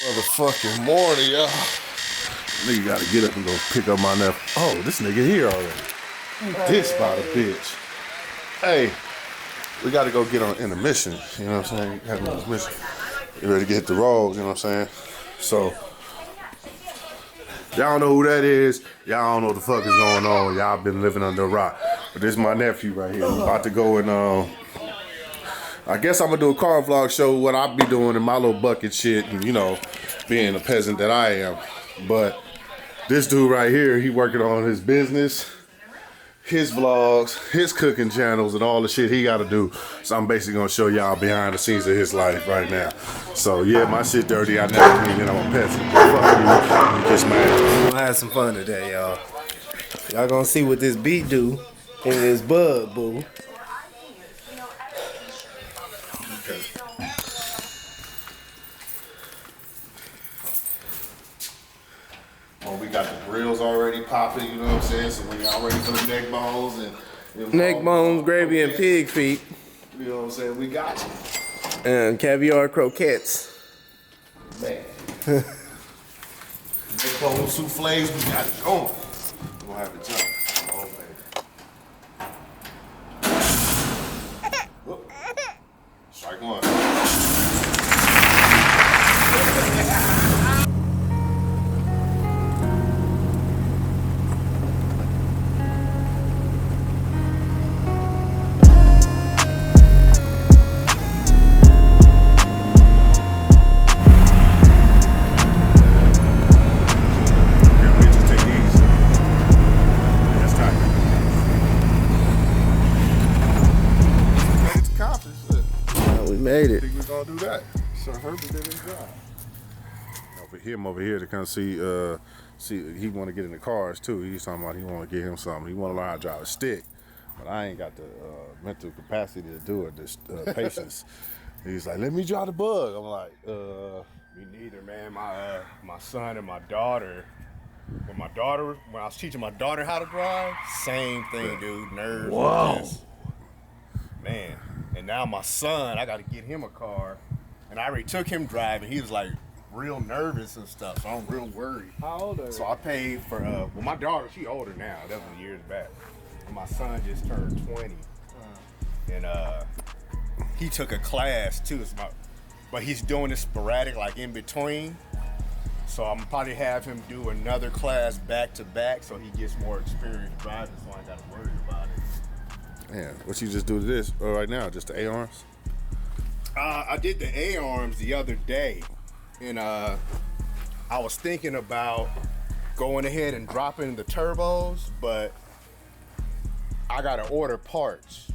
Motherfucking morning, y'all. Nigga gotta get up and go pick up my nephew. Oh, this nigga here already. This by the bitch. Hey, we gotta go get on intermission. You know what I'm saying? Have an intermission. You ready to get the road, you know what I'm saying? So, y'all don't know who that is. Y'all don't know what the fuck is going on. Y'all been living under a rock. But this is my nephew right here. I'm about to go and, I guess I'm gonna do a car vlog, show what I be doing in my little bucket shit, and you know, being a peasant that I am. But this dude right here, he working on his business, his vlogs, his cooking channels, and all the shit he gotta do. So I'm basically gonna show y'all behind the scenes of his life right now. So yeah, my shit dirty. I never mean that I'm a peasant. Fuck you, kiss my ass. We're gonna have some fun today, y'all. Y'all gonna see what this beat do in this bud, boo. Oh, we got the grills already popping, you know what I'm saying? So when y'all ready for the neck bones and Neck bones, gravy, and pig feet. You know what I'm saying? We got you. And caviar croquettes. Man. Neck bone souffles, we got it going. We're gonna have it jump. Oh, man. Whoop. Strike one. Made it. I think we're gonna do that. So Herbie did his job. Over here to kind of see he want to get in the cars too. He's talking about he want to get him something. He want to learn how to drive a stick, but I ain't got the mental capacity to do it. This patience. He's like, let me drive the bug. I'm like, Me neither, man. My son and my daughter. When I was teaching my daughter how to drive, same thing, dude. Nerves. Whoa. Man. And now my son, I got to get him a car, and I already took him driving. He was like real nervous and stuff, so I'm real worried. How old are you? So I paid for well, my daughter, she older now. That was years back. And my son just turned 20, and he took a class too. But he's doing it sporadic, like in between. So I'm probably have him do another class back to back, so he gets more experience driving. So I ain't got to worry about it. man, what you just do to this right now? Just the A-arms? I did the A-arms the other day, and I was thinking about going ahead and dropping the turbos, but I gotta order parts.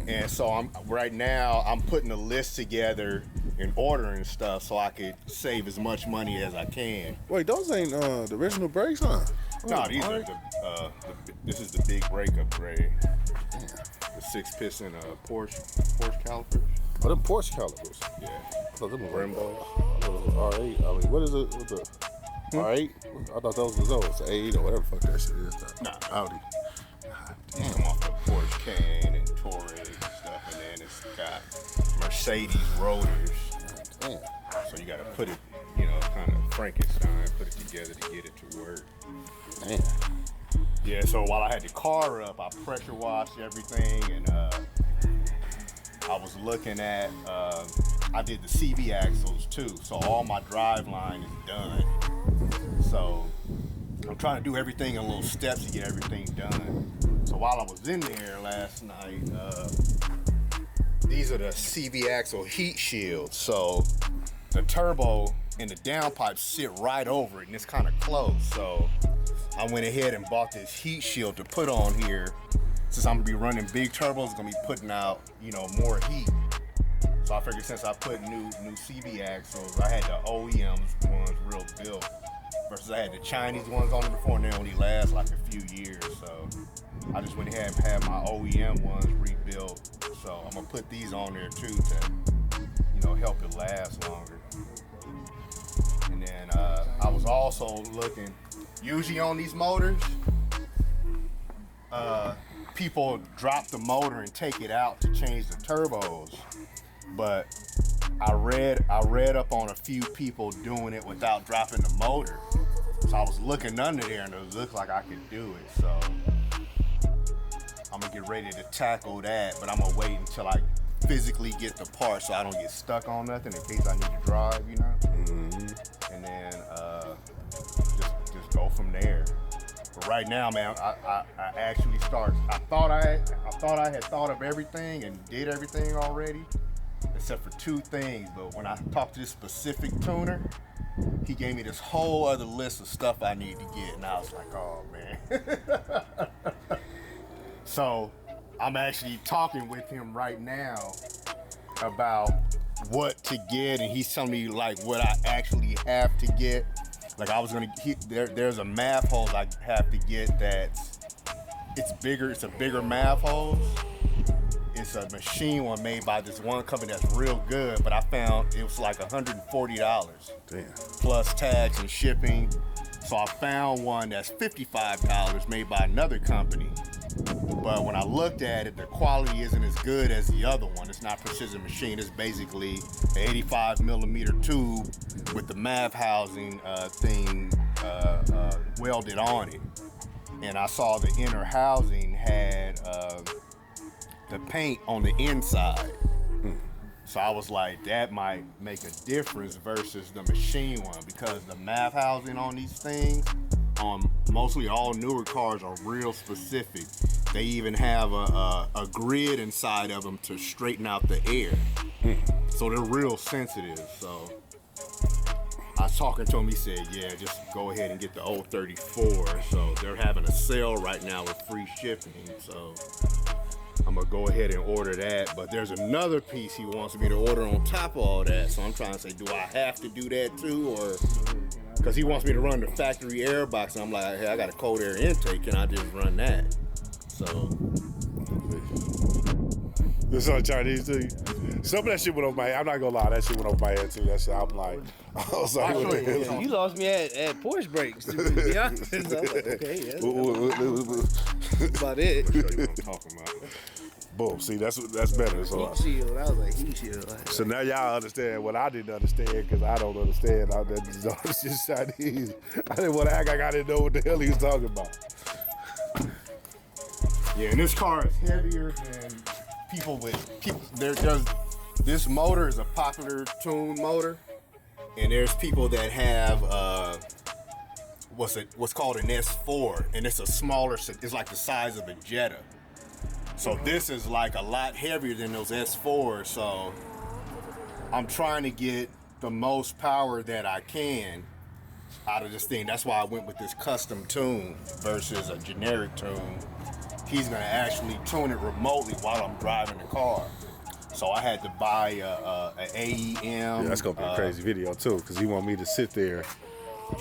And so right now I'm putting a list together and ordering stuff so I could save as much money as I can. Wait, those ain't the original brakes, huh? No, these are this is the big brake upgrade. The 6-piston Porsche calipers. Oh, them Porsche calipers. Yeah. I thought them were Brembo. R8. I mean, what is it with the R8? I thought those was those, the A8 or whatever the fuck that shit is. Nah. Audi. These come off the Porsche Cayenne and Touareg and stuff, and then it's got Mercedes rotors. Damn. So you gotta put it, kind of Frankenstein, put it together to get it to work. Damn. Yeah, so while I had the car up, I pressure washed everything, and I was looking at, I did the CV axles too, so all my drive line is done. So I'm trying to do everything in little steps to get everything done. So while I was in there last night, these are the CV axle heat shields. So the turbo and the downpipe sit right over it, and it's kind of close. So I went ahead and bought this heat shield to put on here. Since I'm gonna be running big turbos, it's gonna be putting out, more heat. So I figured since I put new CV axles, I had the OEMs ones real built versus I had the Chinese ones on it before, and they only last like a few years. So I just went ahead and had my OEM ones rebuilt. So I'm gonna put these on there too to, help it last longer. And then I was also looking, usually on these motors, people drop the motor and take it out to change the turbos. But I read up on a few people doing it without dropping the motor. So I was looking under there and it looked like I could do it. So I'm gonna get ready to tackle that, but I'm gonna wait until I physically get the part so I don't get stuck on nothing in case I need to drive, you know? Mm-hmm. And then just go from there. But right now, man, I actually I thought I had thought of everything and did everything already, except for two things. But when I talked to this specific tuner, he gave me this whole other list of stuff I need to get, and I was like, oh man. So I'm actually talking with him right now about what to get, and he's telling me like what I actually have to get. Like I was gonna there's a math hose I have to get it's bigger. It's a bigger math hose. It's a machine one made by this one company that's real good, but I found it was like $140. Damn. Plus tax and shipping. So I found one that's $55 made by another company. But when I looked at it, the quality isn't as good as the other one. It's not precision machine. It's basically an 85 millimeter tube with the math housing thing welded on it. And I saw the inner housing had the paint on the inside. So I was like, that might make a difference versus the machine one, because the math housing on these things, on mostly all newer cars, are real specific. They even have a grid inside of them to straighten out the air. So they're real sensitive. So I was talking to him, he said, yeah, just go ahead and get the old 34. So they're having a sale right now with free shipping. So I'm gonna go ahead and order that. But there's another piece he wants me to order on top of all that. So I'm trying to say, do I have to do that too? Or, because he wants me to run the factory air box. And I'm like, hey, I got a cold air intake. Can I just run that? So This on Chinese too. Some of that shit went over my head. I'm not gonna lie, that shit went over my head too. That shit, I'm like, I was like, what the hell? You lost me at Porsche brakes, to be honest. I was like, okay, that's about it. I'll show you what I'm talking about. Boom. See, that's better. So, Heat shield. I was like, heat shield. so now y'all understand what I didn't understand, because I don't understand. It's just Chinese. I didn't want to act like I didn't know what the hell he was talking about. Yeah, and this car is heavier than this motor is a popular tune motor, and there's people that have what's called an S4, and it's a smaller, it's like the size of a Jetta. So this is like a lot heavier than those S4s. So I'm trying to get the most power that I can out of this thing. That's why I went with this custom tune versus a generic tune. He's gonna actually tune it remotely while I'm driving the car. So I had to buy a AEM. Yeah, that's gonna be a crazy video too, because he want me to sit there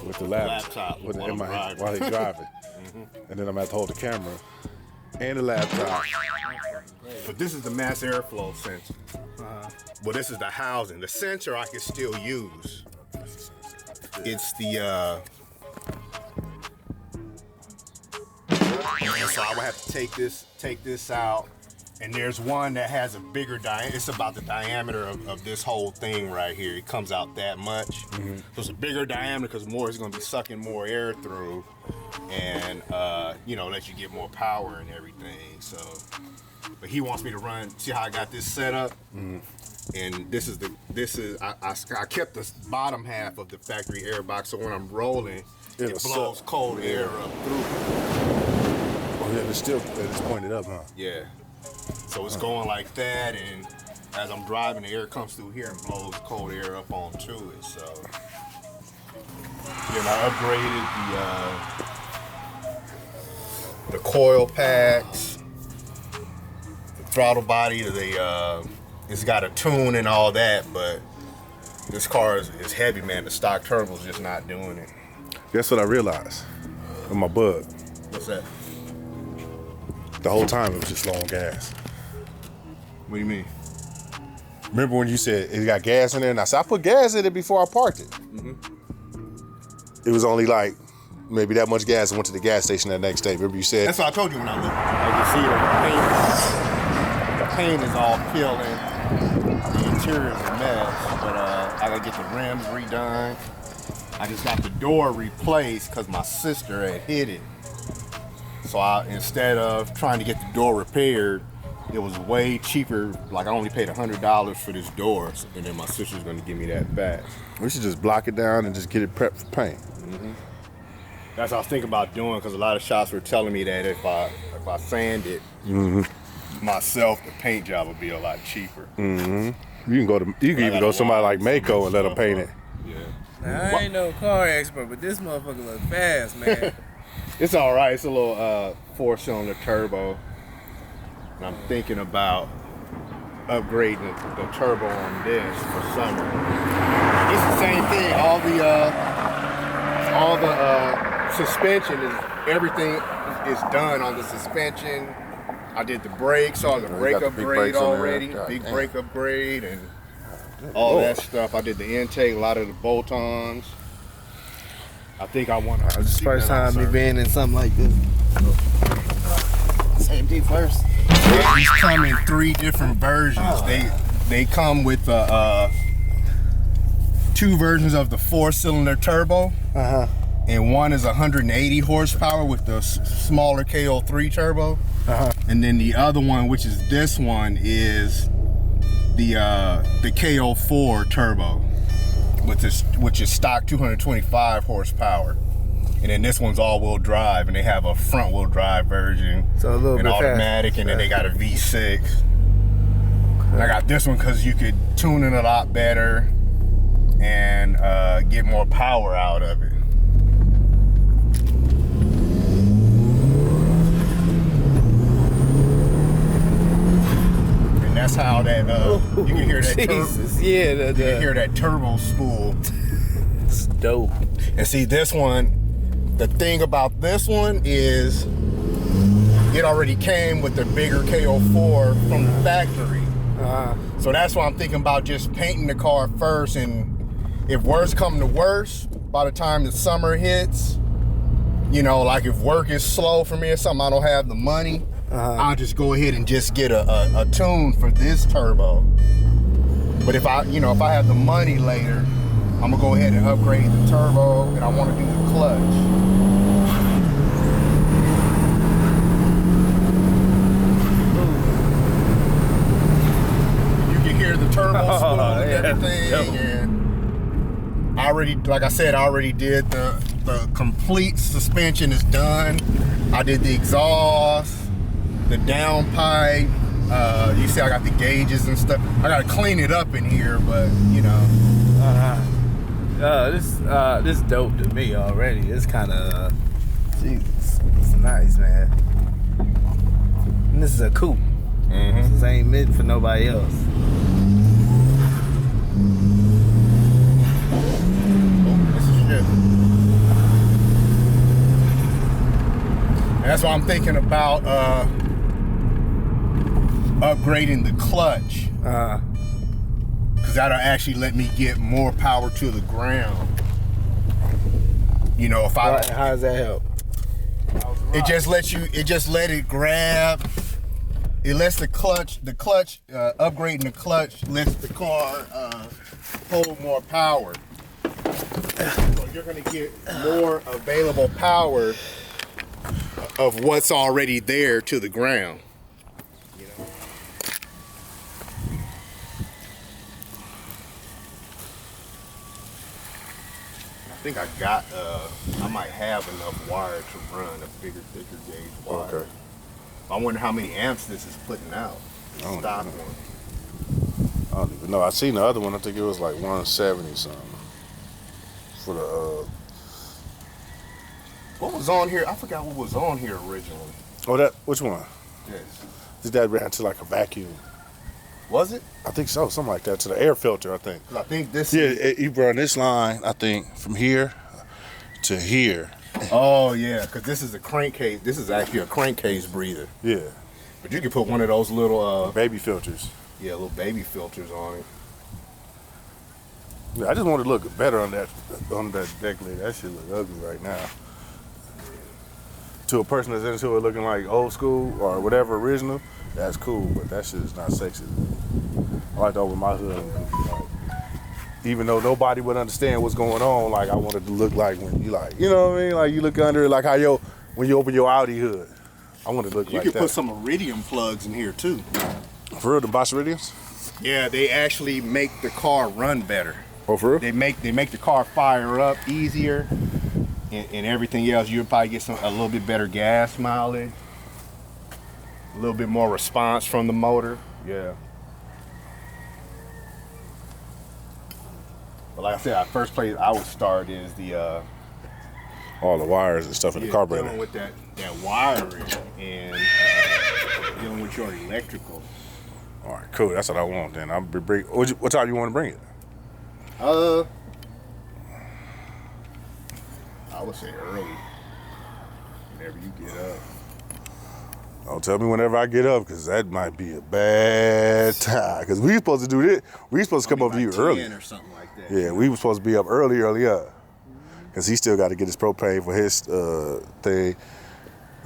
with the laptop in my hand while he's driving. And then I'm gonna have to hold the camera and the laptop. But this is the mass airflow sensor. Well, this is the housing. The sensor I can still use. It's the so I would have to take this out, and there's one that has a bigger diameter. It's about the diameter of this whole thing right here. It comes out that much. So it's a bigger diameter because more is going to be sucking more air through, and let you get more power and everything. So, but he wants me to run. See how I got this set up? And this is I kept the bottom half of the factory air box, so when I'm rolling, it blows cold air up through. Oh yeah, it's pointed up, huh? Yeah. So it's going like that, and as I'm driving, the air comes through here and blows cold air up onto it. So, I upgraded the coil packs, the throttle body. It's got a tune and all that, but this car is heavy, man. The stock turbo's just not doing it. Guess what I realized with my bug? What's that? The whole time it was just low on gas. What do you mean? Remember when you said it got gas in there? And I said, I put gas in it before I parked it. It was only like maybe that much gas. I went to the gas station that next day. Remember you said? That's what I told you when I looked. I can see the paint is all peeling. The interior is a mess. gotta get the rims redone. I just got the door replaced because my sister had hit it. So instead of trying to get the door repaired, it was way cheaper. Like I only paid $100 for this door, and then my sister's gonna give me that back. We should just block it down and just get it prepped for paint. That's what I was thinking about doing, because a lot of shops were telling me that if I sand it myself, the paint job would be a lot cheaper. You can even go to somebody like Mako and let them paint it. Yeah. Now, I ain't no car expert, but this motherfucker look fast, man. It's all right. It's a little 4-cylinder turbo. And I'm thinking about upgrading the turbo on this for summer. It's the same thing. All the suspension everything is done on the suspension. I did the brakes, all the brake upgrade already, big brake upgrade, and all that stuff. I did the intake, a lot of the bolt-ons. I think I want to. This first time me being in something like this. Safety first. These come in 3 different versions. They come with 2 versions of the 4-cylinder turbo. And one is 180 horsepower with the smaller KO3 turbo. And then the other one, which is this one, is the KO4 turbo, which is stock 225 horsepower. And then this one's all-wheel drive, and they have a front-wheel drive version, so a little and bit automatic, fast. and then they got a V6. And I got this one because you could tune it a lot better and get more power out of it. And that's how that you can hear that. Jesus, yeah, you can hear that turbo spool. It's dope. And see, this one, the thing about this one is it already came with the bigger KO4 from the factory. So that's why I'm thinking about just painting the car first, and if worse come to worse, by the time the summer hits, you know, like if work is slow for me or something, I don't have the money, I'll just go ahead and just get a tune for this turbo. But if I have the money later, I'm gonna go ahead and upgrade the turbo, and I want to do the clutch. You can hear the turbo spool and everything, and I already did the complete suspension is done. I did the exhaust, the downpipe. You see, I got the gauges and stuff. I gotta clean it up in here, but you know. This dope to me already. It's kind of, it's nice, man. And this is a coupe. This ain't meant for nobody else. This is shit. And that's why I'm thinking about upgrading the clutch. Because that'll actually let me get more power to the ground. You know, if I... How does that help? It just lets it grab. It lets the clutch, upgrading the clutch lets the car hold more power. So you're gonna get more available power of what's already there to the ground. You know? I think I might have enough wire to run a bigger, thicker gauge wire. Okay. I wonder how many amps this is putting out. Stock one. I don't even know. I seen the other one. I think it was like 170 something for the. What was on here? I forgot what was on here originally. Oh, which one? Yes. Did that ran to like a vacuum? Was it? I think so, something like that, to the air filter, I think. I think this. Yeah, you run this line, I think, from here to here. Oh yeah, because this is a crankcase. This is actually a crankcase breather. Yeah. But you can put one of those little baby filters. Yeah, little baby filters on it. Yeah, I just want to look better on that deck lid. That shit look ugly right now. To a person that's into it looking like old school or whatever original, that's cool, but that shit is not sexy. I like that with my hood. even though nobody would understand what's going on, like I wanted to look like when you like, you know what I mean? Like you look under it, like how when you open your Audi hood. I want to look You like can that. put some iridium plugs in here too. For real, the Bosch Iridiums? Yeah, they actually make the car run better. Oh, for real? They make the car fire up easier, and everything else. You'll probably get a little bit better gas mileage, a little bit more response from the motor. Yeah. But like I said, our first place I would start is the All the wires and stuff in the carburetor. dealing with that wiring and dealing with your electrical. All right, cool. That's what I want then. I'll bring. What time you want to bring it? I would say early. Whenever you get up. Don't tell me whenever I get up, because that might be a bad time. Because we supposed to do this. We supposed to come over to you early. Or something like that. Yeah, we were supposed to be up early up. Because he still got to get his propane for his thing.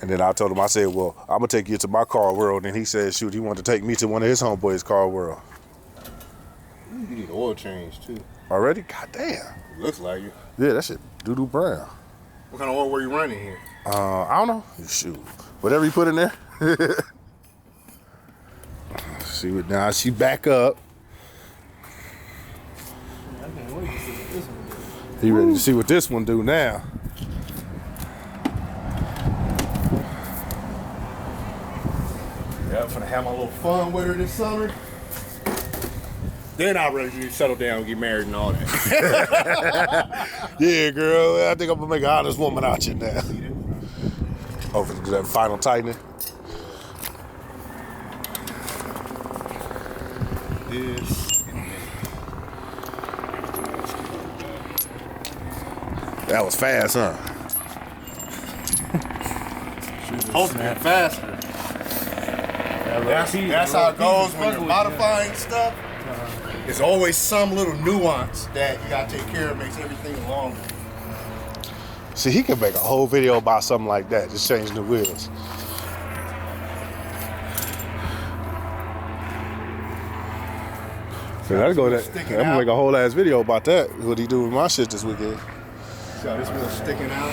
And then I told him, I said, well, I'm going to take you to my car world. And he said, shoot, he wanted to take me to one of his homeboys' car world. You need oil change too. Already? God damn. Looks like it. Yeah, that shit doo-doo brown. What kind of oil were you running here? I don't know. Shoot. Whatever you put in there. See what now she back up. He ready to see what this one do now. Yeah, I'm gonna have my little fun with her this summer. Then I'm ready to settle down and get married and all that. Yeah, girl. I think I'm gonna make an honest woman out you now. Oh, for that final tightening. This. That was fast, huh? Supposed to be faster. That's how it goes when you're modifying stuff. There's always some little nuance that you gotta take care of, makes everything longer. See, he could make a whole video about something like that, just changing the wheels. So I'm gonna make a whole ass video about that. What he do with my shit this weekend. So this wheel sticking out.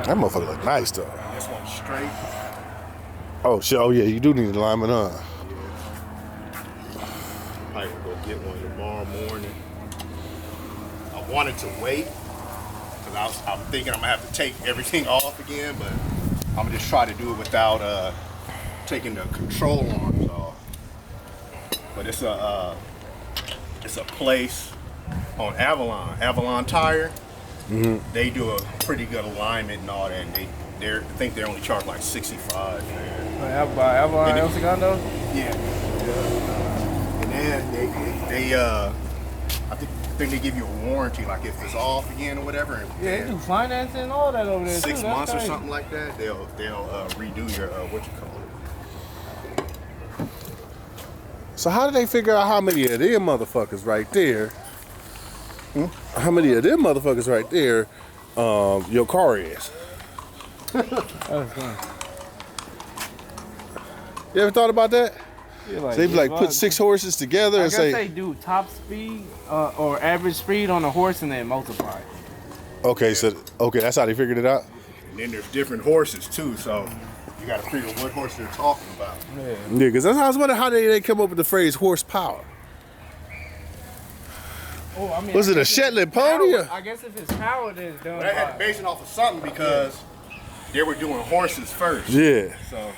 That motherfucker look nice though. This one's straight. Oh shit! Oh yeah, you do need alignment, huh? I will go get one tomorrow morning. I wanted to wait because I'm thinking I'm gonna have to take everything off again, but I'm gonna just try to do it without taking the control arms off. But it's a place on Avalon Tire. Mm-hmm. They do a pretty good alignment and all that. And I think they only charge like $65. By Avalon El Segundo? Yeah. And then they I think they give you a warranty, like if it's off again or whatever. And Yeah, they do financing and all that over there 6 too. months or That's something like that, they'll redo your what you call it. So how did they figure out how many of them motherfuckers right there? How many of them motherfuckers right there? Your car is. That's fun. You ever thought about that? Yeah, like, So they be like put 6 horses together I and guess say, they do top speed or average speed on a horse and then multiply it. okay, so that's how they figured it out. And then there's different horses too, so you got to figure what horse they're talking about. Yeah. Yeah, because I was wondering how they come up with the phrase horsepower. Oh, I mean, Was I it a guess if Shetland it's power- pony or- I guess if it's power, then it's done But I had to by. base it off of something because they were doing horses first. Yeah. So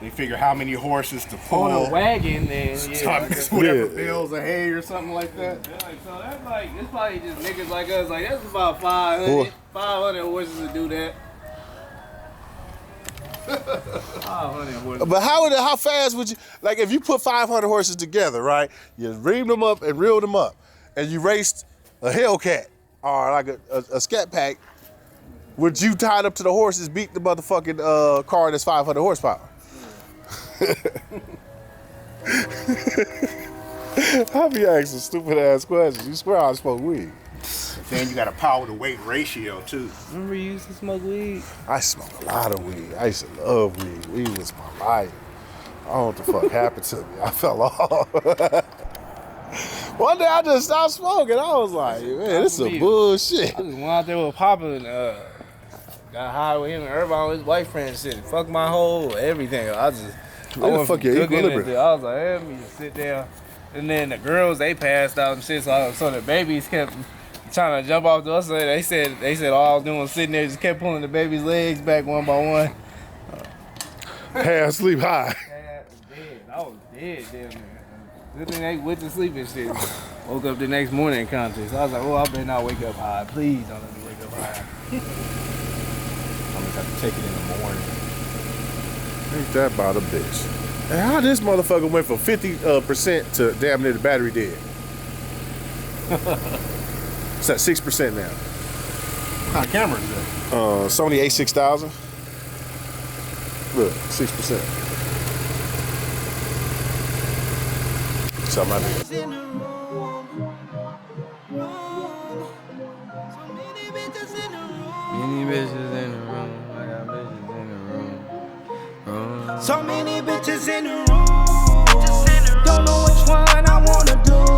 they figure how many horses to pull. On a wagon, then yeah. I guess. Whatever Yeah. bales of hay or something like that. Yeah, like, so that's like, it's probably just niggas like us. Like, that's about 500 horses to do that. 500 horses. But how fast would you, like if you put 500 horses together, right? You reamed them up and reeled them up, and you raced a Hellcat or like a Scat Pack, would you tied up to the horses beat the motherfucking car that's 500 horsepower? I'll be asking stupid ass questions. You swear I smoke weed. Then you got a power to weight ratio too. Remember you used to smoke weed? I smoke a lot of weed. I used to love weed. Weed was my life. I don't know what the fuck happened to me. I fell off. One day I just stopped smoking. I was like, man, this is bullshit. I just went out there with Papa and got high with him and everybody, his wife friend shit. Fuck my whole everything. I Where the fuck your equilibrium? I was like, let me just sit there. And then the girls, they passed out and shit, so the babies kept trying to jump off the us. They said all I was doing was sitting there, just kept pulling the baby's legs back one by one. Half sleep high. I was dead then, man. Good thing they went to sleep and shit. Woke up the next morning in contest. I was like, oh, I better not wake up high. Please don't let me wake up high. I'm gonna have to take it in the morning. Ain't that about a bitch? And how this motherfucker went from 50% to damn near the battery dead? It's at 6% now. What kind of camera is that? Sony A6000. Look, 6%. Something I need. Many bitches in the room. I got bitches in the room. So many bitches in the room. Don't know which one I wanna do.